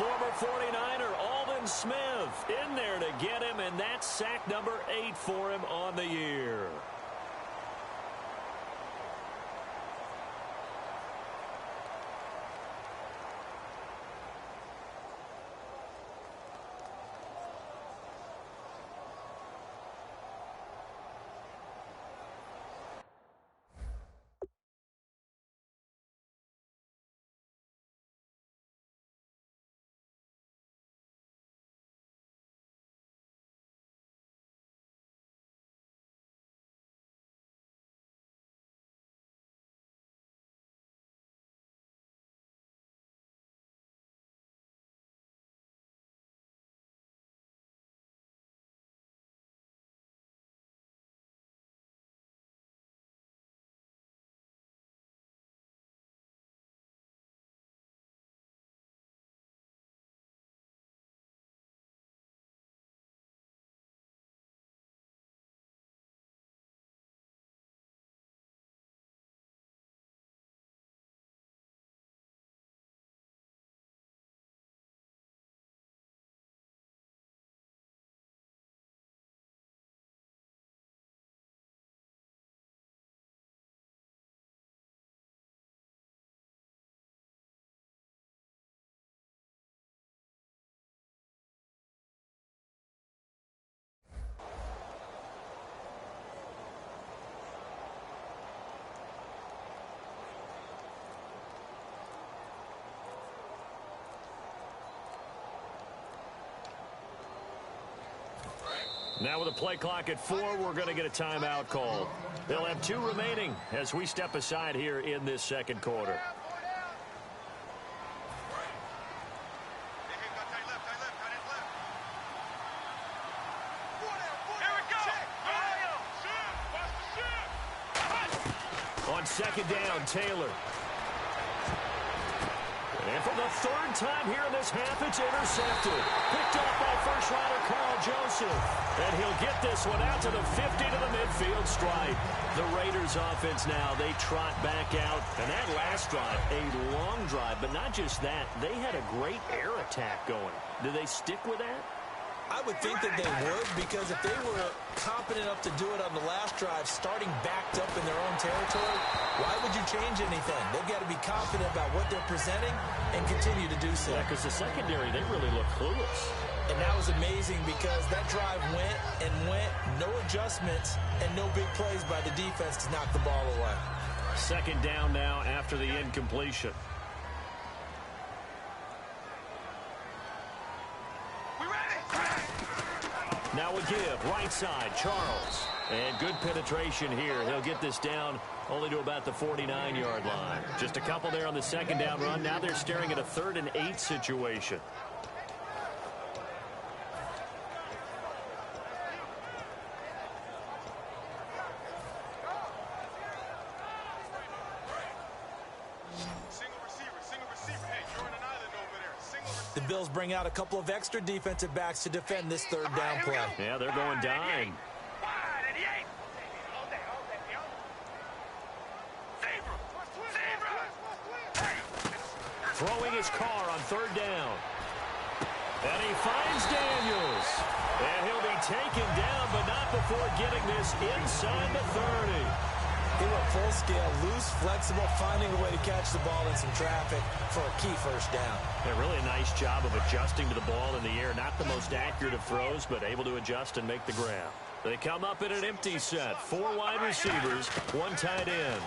former 49er Aldon Smith in there to get him, and that's sack number 8 for him on the year. Now with a play clock at 4, we're going to get a timeout called. They'll have 2 remaining as we step aside here in this second quarter. On second down, Taylor. And for the 3rd time here in this half, it's intercepted. Picked off by first-rounder Carl Joseph. And he'll get this one out to the 50 to the midfield stripe. The Raiders offense now, they trot back out. And that last drive, a long drive, but not just that. They had a great air attack going. Do they stick with that? I would think that they would, because if they were confident enough to do it on the last drive, starting backed up in their own territory, why would you change anything? They've got to be confident about what they're presenting and continue to do so. Yeah, because the secondary, they really look clueless. And that was amazing because that drive went and went, no adjustments, and no big plays by the defense to knock the ball away. Second down now after the incompletion. Now a give, right side, Charles. And good penetration here. He'll get this down only to about the 49-yard line. Just a couple there on the second down run. Now they're staring at a 3rd and 8 situation. The Bills bring out a couple of extra defensive backs to defend this 3rd down play. Yeah, they're going dime. Throwing his car on 3rd down. And he finds Daniels. And he'll be taken down, but not before getting this inside the 30. They were full scale, loose, flexible, finding a way to catch the ball in some traffic for a key 1st down. Yeah, really a nice job of adjusting to the ball in the air. Not the most accurate of throws, but able to adjust and make the grab. They come up in an empty set. 4 wide receivers, 1 tight end.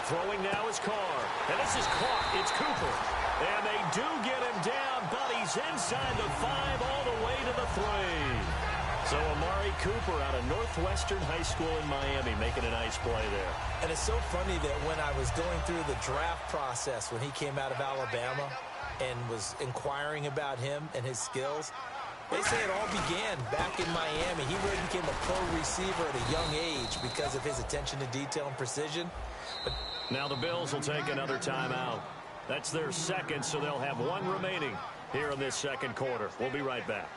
Throwing now is Carr. And this is caught. It's Cooper. And they do get him down, but he's inside the 5 all the way to the 3. So Amari Cooper out of Northwestern High School in Miami making a nice play there. And it's so funny that when I was going through the draft process when he came out of Alabama and was inquiring about him and his skills, they say it all began back in Miami. He really became a pro receiver at a young age because of his attention to detail and precision. But now the Bills will take another timeout. That's their 2nd, so they'll have 1 remaining here in this second quarter. We'll be right back.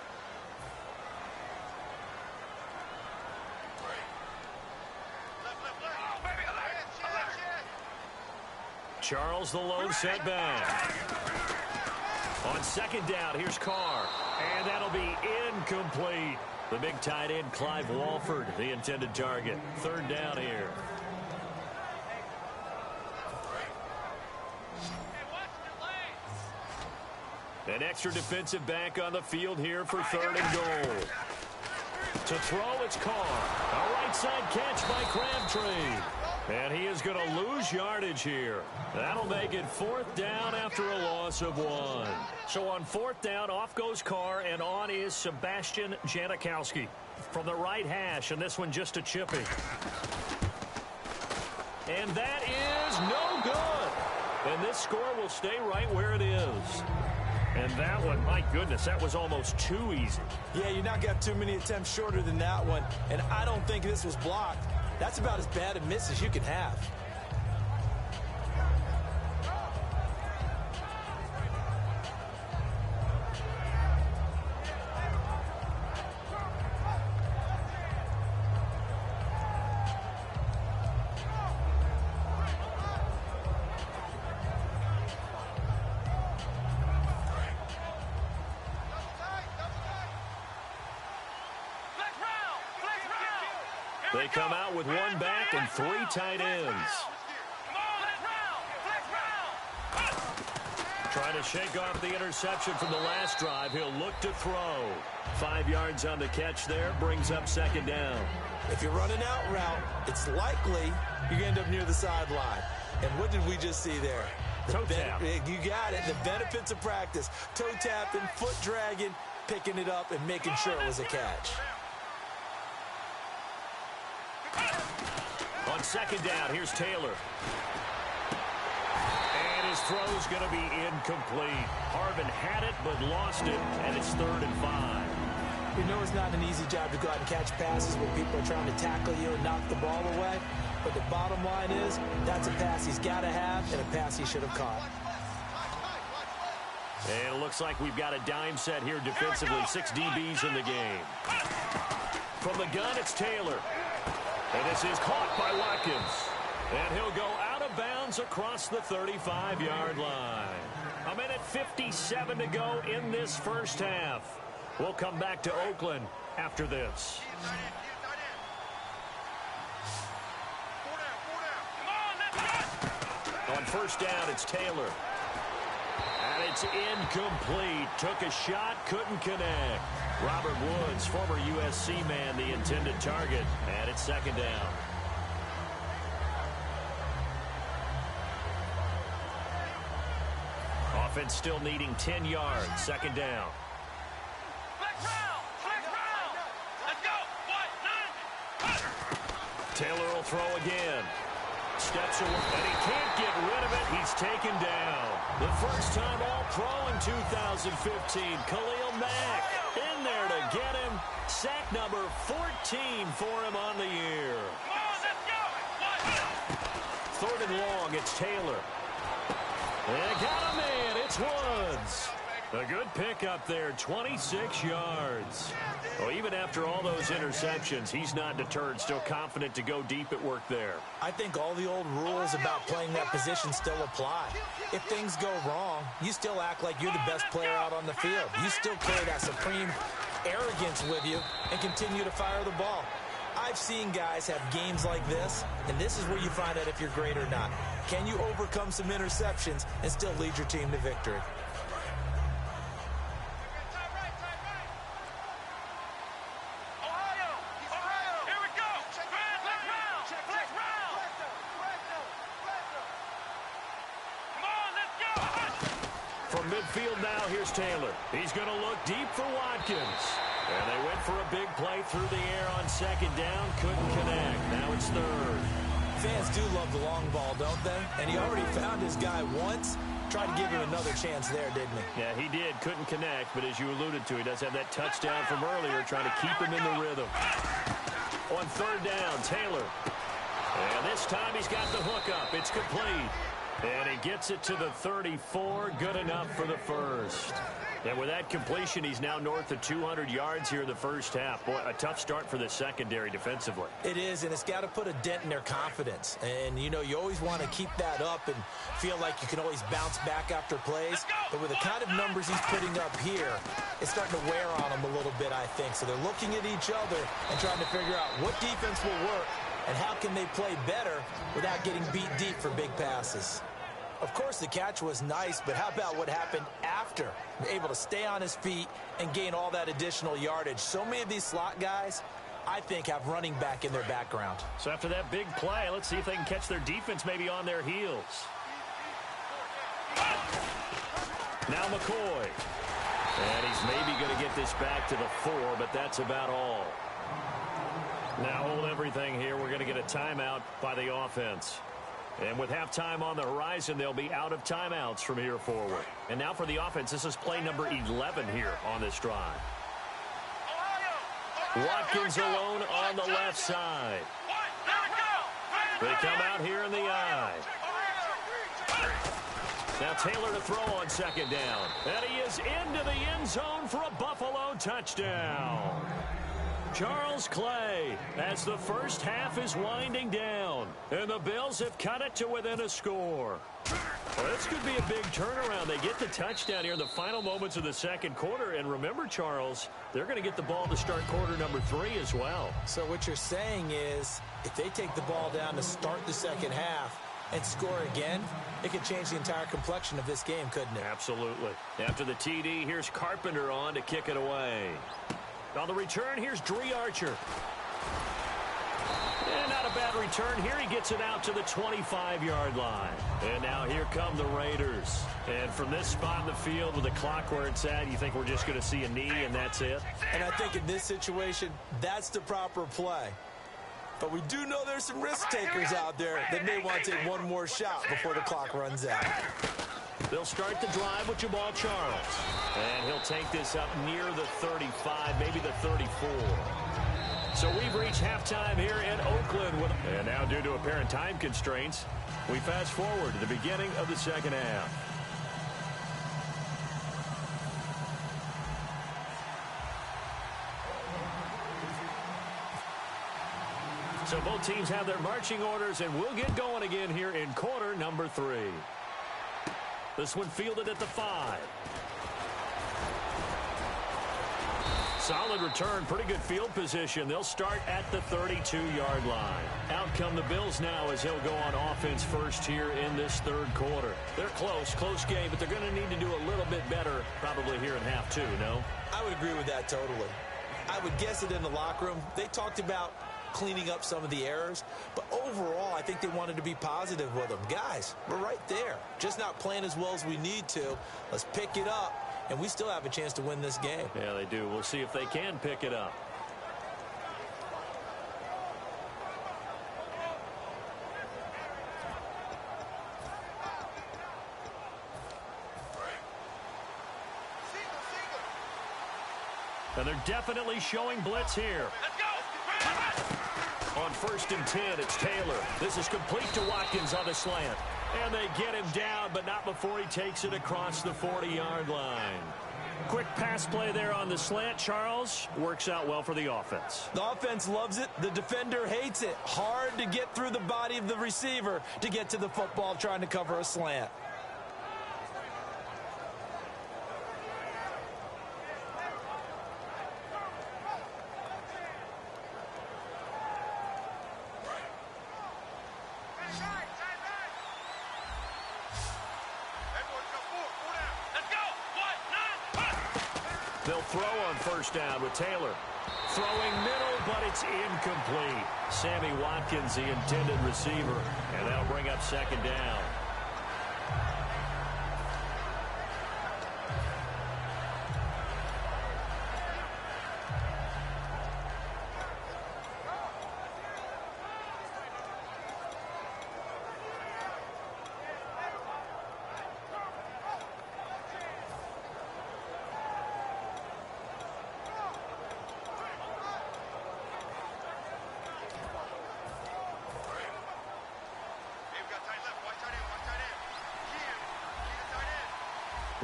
Charles, the lone setback. On second down, here's Carr. And that'll be incomplete. The big tight end, Clive Walford, the intended target. Third down here. An extra defensive back on the field here for third and goal. To throw, it's Carr. A right side catch by Crabtree. And he is going to lose yardage here. That'll make it fourth down after a loss of 1. So on fourth down, off goes Carr, and on is Sebastian Janikowski from the right hash, and this one just a chipping. And that is no good. And this score will stay right where it is. And that one, my goodness, that was almost too easy. Yeah, you're not got too many attempts shorter than that one. And I don't think this was blocked. That's about as bad a miss as you can have. They come out with one back and 3 tight ends. Trying to shake off the interception from the last drive. He'll look to throw. 5 yards on the catch there. Brings up second down. If you're running out route, it's likely you're going to end up near the sideline. And what did we just see there? Toe tap. You got it. The benefits of practice. Toe tapping, foot dragging, picking it up, and making sure it was a catch. On second down, here's Taylor. And his throw's going to be incomplete. Harvin had it, but lost it, and it's 3rd and 5. You know it's not an easy job to go out and catch passes when people are trying to tackle you and knock the ball away. But the bottom line is, that's a pass he's got to have and a pass he should have caught. And it looks like we've got a dime set here defensively. 6 DBs in the game. From the gun, it's Taylor. And this is caught by Watkins. And he'll go out of bounds across the 35-yard line. 1:57 to go in this first half. We'll come back to Oakland after this. On first down, it's Taylor. And it's incomplete. Took a shot, couldn't connect. Robert Woods, former USC man, the intended target. And it's second down. Offense still needing 10 yards. Second down. Taylor will throw again. Steps away, and he can't get rid of it. He's taken down. The first time All-Pro in 2015. Khalil Mack in there to get him. Sack number 14 for him on the year. 3rd and long, it's Taylor. And got a man, it's Woods. A good pickup there, 26 yards. Well, even after all those interceptions, he's not deterred, still confident to go deep at work there. I think all the old rules about playing that position still apply. If things go wrong, you still act like you're the best player out on the field. You still carry that supreme arrogance with you and continue to fire the ball. I've seen guys have games like this, and this is where you find out if you're great or not. Can you overcome some interceptions and still lead your team to victory? From midfield now, here's Taylor. He's going to look deep for Watkins. And they went for a big play through the air on second down. Couldn't connect. Now it's 3rd. Fans do love the long ball, don't they? And he already found his guy once. Tried to give him another chance there, didn't he? Yeah, he did. Couldn't connect. But as you alluded to, he does have that touchdown from earlier, trying to keep him in the rhythm. On 3rd down, Taylor. And this time he's got the hook up. It's complete. And he gets it to the 34. Good enough for the first. And with that completion, he's now north of 200 yards here in the first half. Boy, a tough start for the secondary defensively. It is, and it's got to put a dent in their confidence. And, you know, you always want to keep that up and feel like you can always bounce back after plays. But with the kind of numbers he's putting up here, it's starting to wear on them a little bit, I think. So they're looking at each other and trying to figure out what defense will work and how can they play better without getting beat deep for big passes. Of course, the catch was nice, but how about what happened after? Able to stay on his feet and gain all that additional yardage. So many of these slot guys, I think, have running back in their background. So after that big play, let's see if they can catch their defense maybe on their heels. Now McCoy. And he's maybe going to get this back to the 4, but that's about all. Now hold everything here. We're going to get a timeout by the offense. And with halftime on the horizon, they'll be out of timeouts from here forward. And now for the offense, this is play number 11 here on this drive. Watkins alone on the left side. They come out here in the I. Now Taylor to throw on second down. And he is into the end zone for a Buffalo touchdown. Charles Clay, as the first half is winding down, and the Bills have cut it to within a score. Well, this could be a big turnaround. They get the touchdown here in the final moments of the second quarter, and remember, Charles, they're going to get the ball to start quarter number 3 as well. So what you're saying is, if they take the ball down to start the second half and score again, it could change the entire complexion of this game, couldn't it? Absolutely. After the TD, here's Carpenter on to kick it away. On the return, here's Dree Archer. And not a bad return here. He gets it out to the 25-yard line. And now here come the Raiders. And from this spot in the field with the clock where it's at, you think we're just going to see a knee and that's it? And I think in this situation, that's the proper play. But we do know there's some risk takers out there that may want to take one more shot before the clock runs out. They'll start the drive with Jamal Charles. And he'll take this up near the 35, maybe the 34. So we've reached halftime here in Oakland. And now due to apparent time constraints, we fast forward to the beginning of the second half. So both teams have their marching orders, and we'll get going again here in quarter number 3. This one fielded at the 5. Solid return, pretty good field position. They'll start at the 32-yard line. Out come the Bills now as he'll go on offense first here in this third quarter. They're close game, but they're going to need to do a little bit better probably here in half 2, no? I would agree with that totally. I would guess it in the locker room. They talked about cleaning up some of the errors, but overall I think they wanted to be positive with them. Guys, we're right there, just not playing as well as we need to. Let's pick it up, and we still have a chance to win this game. Yeah, they do. We'll see if they can pick it up. And they're definitely showing blitz here. On 1st and 10, it's Taylor. This is complete to Watkins on the slant. And they get him down, but not before he takes it across the 40-yard line. Quick pass play there on the slant. Charles, works out well for the offense. The offense loves it. The defender hates it. Hard to get through the body of the receiver to get to the football trying to cover a slant. They'll throw on 1st down with Taylor. Throwing middle, but it's incomplete. Sammy Watkins, the intended receiver, and that'll bring up 2nd down.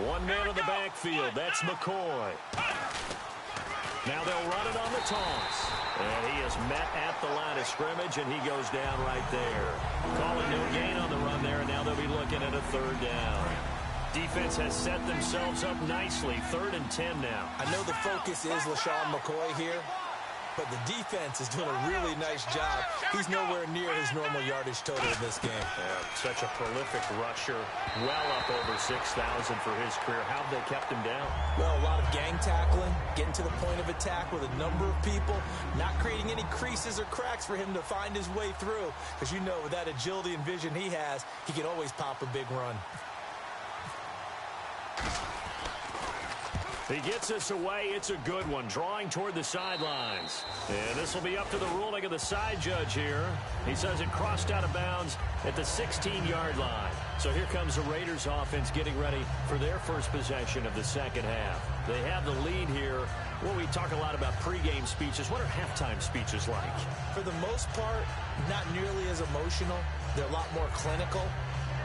One man in the backfield. That's McCoy. Now they'll run it on the toss. And he is met at the line of scrimmage, and he goes down right there. Calling no gain on the run there, and now they'll be looking at a third down. Defense has set themselves up nicely. 3rd and 10 now. I know the focus is LaShawn McCoy here, but the defense is doing a really nice job. He's nowhere near his normal yardage total in this game. Such a prolific rusher, well up over 6,000 for his career. How have they kept him down? Well, a lot of gang tackling, getting to the point of attack with a number of people, not creating any creases or cracks for him to find his way through. Because you know, with that agility and vision he has, he can always pop a big run. He gets us away. It's a good one. Drawing toward the sidelines. And this will be up to the ruling of the side judge here. He says it crossed out of bounds at the 16-yard line. So here comes the Raiders offense getting ready for their first possession of the second half. They have the lead here. Well, we talk a lot about pregame speeches. What are halftime speeches like? For the most part, not nearly as emotional. They're a lot more clinical.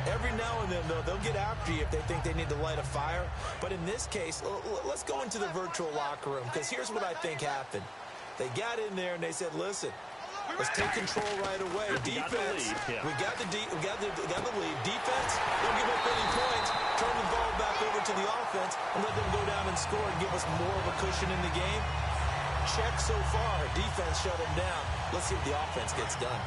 Every now and then, though, they'll get after you if they think they need to light a fire. But in this case, let's go into the virtual locker room, because here's what I think happened. They got in there and they said, listen, let's take control right away. Defense, we got the lead. Defense, don't give up any points. Turn the ball back over to the offense and let them go down and score and give us more of a cushion in the game. Check so far. Defense shut them down. Let's see if the offense gets done.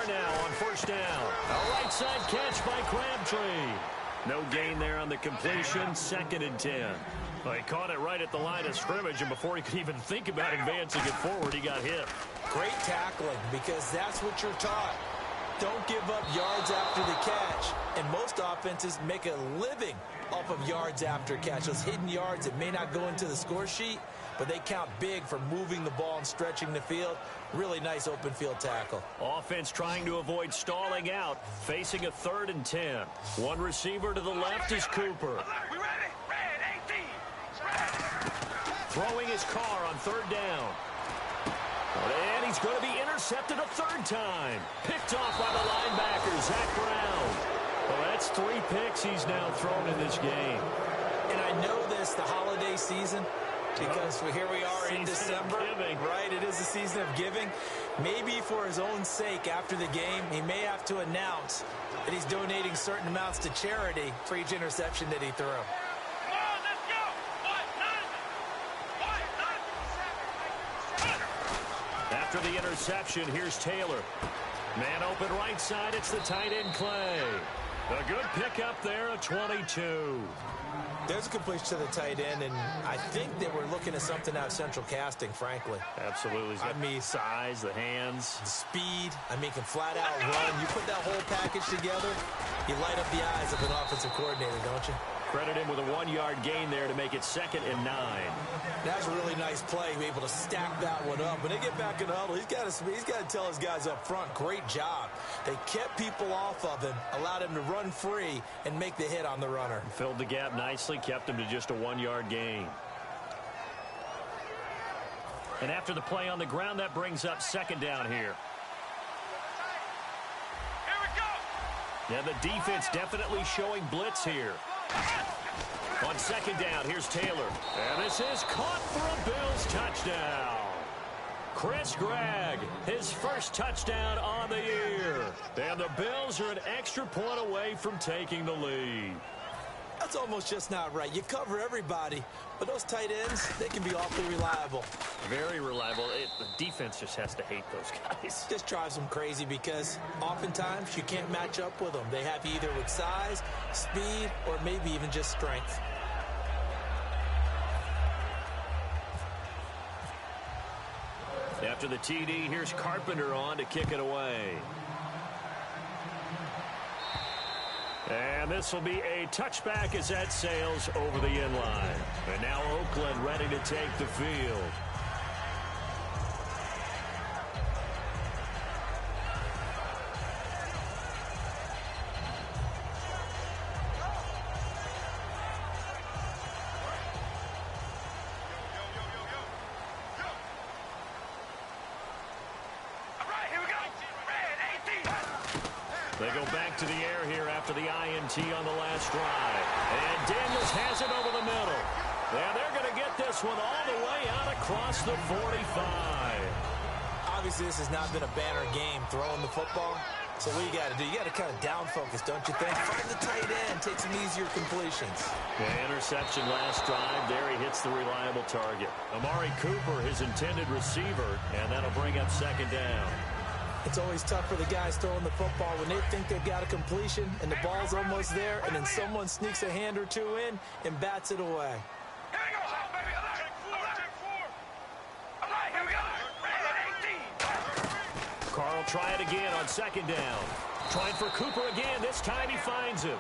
Now on first down. A right side catch by Crabtree. No gain there on the completion. 2nd and 10. Well, he caught it right at the line of scrimmage, and before he could even think about advancing it forward, he got hit. Great tackling, because that's what you're taught. Don't give up yards after the catch. And most offenses make a living off of yards after catch. Those hidden yards that may not go into the score sheet, but they count big for moving the ball and stretching the field. Really nice open field tackle. Offense trying to avoid stalling out, facing a 3rd and 10. One receiver to the left is Cooper. Throwing his car on 3rd down. And he's going to be intercepted a 3rd time. Picked off by the linebacker, Zach Brown. Well, that's 3 picks he's now thrown in this game. And I know this, the holiday season, because here we are in December, right? It is the season of giving. Maybe for his own sake, after the game, he may have to announce that he's donating certain amounts to charity for each interception that he threw. After the interception, here's Taylor. Man open right side, it's the tight end Clay. A good pickup there, a 22. There's a completion to the tight end, and I think they were looking at something out of central casting, frankly. Absolutely. I mean, size, the hands. The speed. I mean, can flat out run. You put that whole package together, you light up the eyes of an offensive coordinator, don't you? Credit him with a 1-yard gain there to make it 2nd and 9. That's a really nice play, be able to stack that one up. When they get back in the huddle, he's got to tell his guys up front, great job. They kept people off of him, allowed him to run free and make the hit on the runner. Filled the gap nicely, kept him to just a 1-yard gain. And after the play on the ground, that brings up 2nd down here. Here we go. Yeah, the defense definitely showing blitz here. On 2nd down, here's Taylor. And this is caught for a Bills touchdown. Chris Gregg, his first touchdown on the year. And the Bills are an extra point away from taking the lead. That's almost just not right. You cover everybody, but those tight ends, they can be awfully reliable. Very reliable. The defense just has to hate those guys. Just drives them crazy because oftentimes you can't match up with them. They have you either with size, speed, or maybe even just strength. After the TD, here's Carpenter on to kick it away. And this will be a touchback as that sails over the end line. And now Oakland ready to take the field. They go back to the air here after the INT on the last drive. And Daniels has it over the middle. And they're going to get this one all the way out across the 45. Obviously, this has not been a banner game throwing the football. So what you got to do, you got to kind of down focus, don't you think? Find the tight end, take some easier completions. The interception last drive. There he hits the reliable target. Amari Cooper, his intended receiver, and that'll bring up second down. It's always tough for the guys throwing the football when they think they've got a completion and the ball's almost there, and then someone sneaks a hand or two in and bats it away. Carl try it again on second down. Trying for Cooper again. This time he finds him.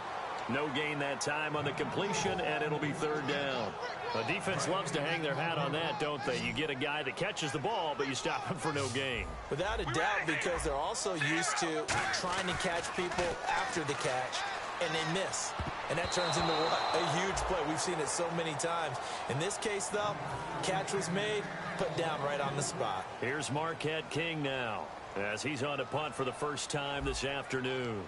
No gain that time on the completion, and it'll be third down. The defense loves to hang their hat on that, don't they? You get a guy that catches the ball, but you stop him for no gain. Without a doubt, because they're also used to trying to catch people after the catch, and they miss. And that turns into what? A huge play. We've seen it so many times. In this case, though, catch was made, put down right on the spot. Here's Marquette King now, as he's on a punt for the first time this afternoon.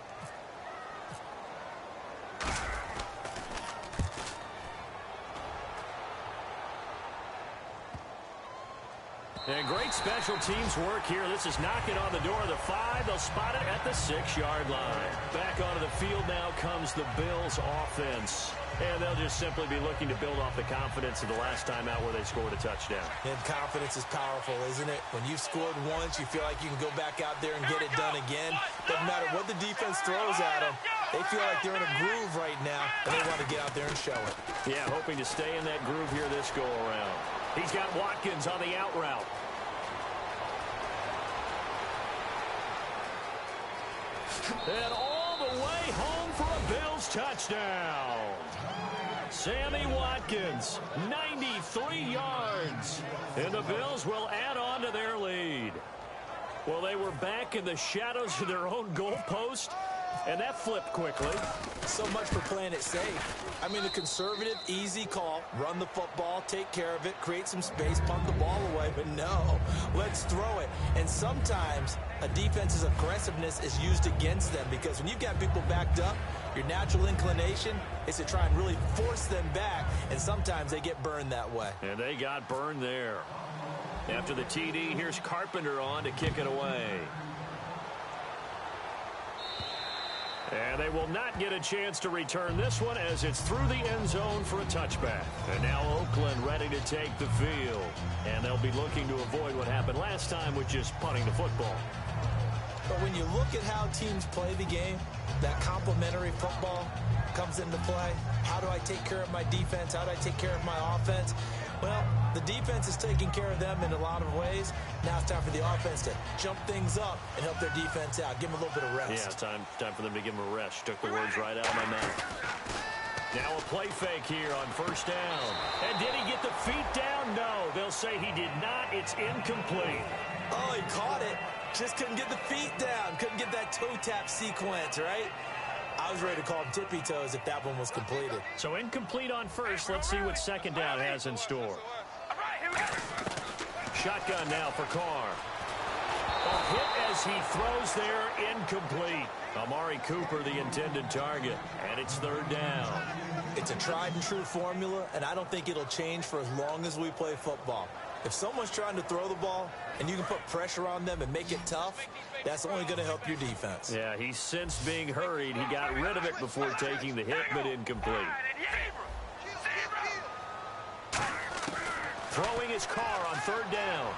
And great special teams work here. This is knocking on the door of the 5. They'll spot it at the 6-yard line. Back onto the field now comes the Bills offense. And they'll just simply be looking to build off the confidence of the last time out where they scored a touchdown. And confidence is powerful, isn't it? When you've scored once, you feel like you can go back out there and get it done again. Doesn't matter what the defense throws at them. They feel like they're in a groove right now, and they want to get out there and show it. Yeah, hoping to stay in that groove here this go-around. He's got Watkins on the out route. And all the way home for a Bills touchdown. Sammy Watkins, 93 yards. And the Bills will add on to their lead. Well, they were back in the shadows of their own goalpost, and that flipped quickly. So much for playing it safe. I mean, the conservative, easy call, run the football, take care of it, create some space, punt the ball away. But no, let's throw it. And sometimes a defense's aggressiveness is used against them, because when you've got people backed up, your natural inclination is to try and really force them back, and sometimes they get burned that way. And they got burned there. After the TD, here's Carpenter on to kick it away. And they will not get a chance to return this one, as it's through the end zone for a touchback. And now Oakland ready to take the field. And they'll be looking to avoid what happened last time with just punting the football. But when you look at how teams play the game, that complementary football comes into play. How do I take care of my defense? How do I take care of my offense? Well, the defense is taking care of them in a lot of ways. Now it's time for the offense to jump things up and help their defense out. Give them a little bit of rest. Yeah, time for them to give them a rest. Took the words right out of my mouth. Now a play fake here on first down. And did he get the feet down? No. They'll say he did not. It's incomplete. Oh, he caught it. Just couldn't get the feet down. Couldn't get that toe tap sequence, right? I was ready to call him tippy toes if that one was completed. So incomplete on first. Let's see what second down has in store. Shotgun now for Carr. A hit as he throws there, incomplete. Amari Cooper, the intended target, and it's third down. It's a tried and true formula, and I don't think it'll change for as long as we play football. If someone's trying to throw the ball and you can put pressure on them and make it tough, that's only going to help your defense. Yeah, he sensed being hurried. He got rid of it before taking the hit, but incomplete. Throwing his Carr on third down.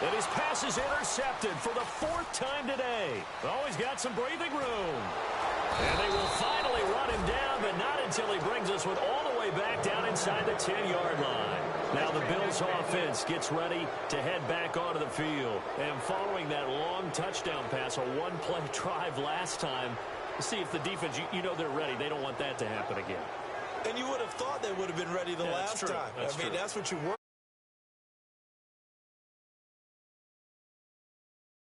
And his pass is intercepted for the 4th time today. Oh, he's got some breathing room. And they will finally run him down, but not until he brings us with all the way back down inside the 10-yard line. Now the Bills offense gets ready to head back onto the field. And following that long touchdown pass, a one-play drive last time, see if the defense, you know they're ready. They don't want that to happen again. And you would have thought they would have been ready the last time. That's true. That's what you work.